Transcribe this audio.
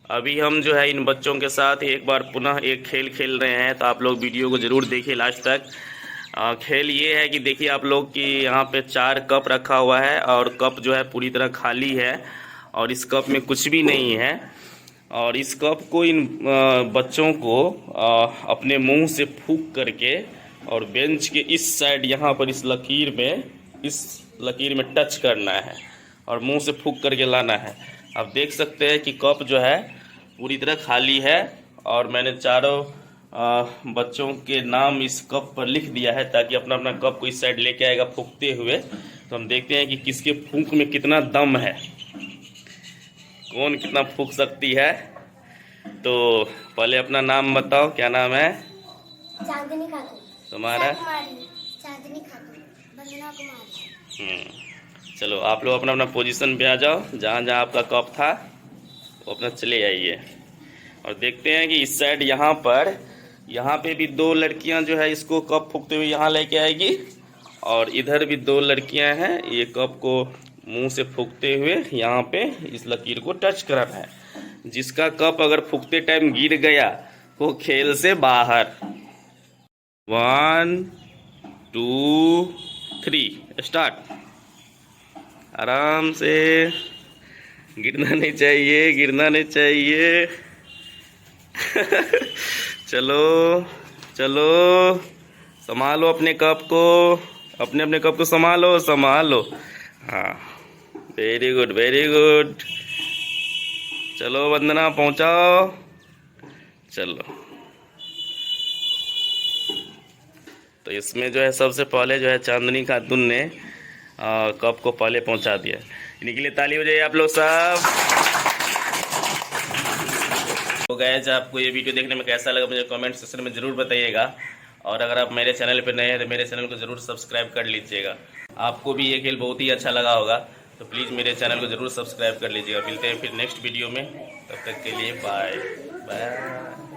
अभी हम जो है इन बच्चों के साथ एक बार पुनः एक खेल खेल रहे हैं, तो आप लोग वीडियो को ज़रूर देखिए लास्ट तक। खेल ये है कि देखिए आप लोग कि यहाँ पे 4 कप रखा हुआ है और कप जो है पूरी तरह खाली है और इस कप में कुछ भी नहीं है। और इस कप को इन बच्चों को अपने मुंह से फूंक करके और बेंच के इस साइड यहाँ पर इस लकीर में टच करना है और मुंह से फूंक करके लाना है। आप देख सकते हैं कि कप जो है पूरी तरह खाली है और मैंने चारों बच्चों के नाम इस कप पर लिख दिया है ताकि अपना अपना कप को इस साइड लेके आएगा फूंकते हुए। तो हम देखते हैं कि किसके फूंक में कितना दम है, कौन कितना फूंक सकती है। तो पहले अपना नाम बताओ, क्या नाम है? चांदनी खातून। तुम्हारा? चांदनी खातून, वंदना कुमारी। चलो आप लोग अपना अपना पोजीशन पे आ जाओ, जहाँ जहाँ आपका कप था वो अपना चले आइए। और देखते हैं कि इस साइड यहाँ पे भी 2 लड़कियां जो है इसको कप फूंकते हुए यहाँ लेके आएगी और इधर भी 2 लड़कियां हैं, ये कप को मुंह से फूंकते हुए यहाँ पे इस लकीर को टच कराना है। जिसका कप अगर फूंकते टाइम गिर गया वो खेल से बाहर। 1 2 3 स्टार्ट। आराम से, गिरना नहीं चाहिए, गिरना नहीं चाहिए। चलो चलो, संभालो अपने कप को, अपने अपने कप को संभालो संभालो। हाँ, वेरी गुड वेरी गुड। चलो वंदना पहुंचाओ, चलो। तो इसमें जो है सबसे पहले जो है चांदनी खातून ने कप को पहले पहुंचा दिया। इन्हीं के लिए ताली हो जाए आप लोग सब। तो गाइस, आपको ये वीडियो देखने में कैसा लगा मुझे कमेंट सेक्शन में ज़रूर बताइएगा। और अगर आप मेरे चैनल पर नए हैं तो मेरे चैनल को ज़रूर सब्सक्राइब कर लीजिएगा। आपको भी ये खेल बहुत ही अच्छा लगा होगा, तो प्लीज़ मेरे चैनल को ज़रूर सब्सक्राइब कर लीजिएगा। मिलते हैं फिर नेक्स्ट वीडियो में, तब तक के लिए बाय बाय।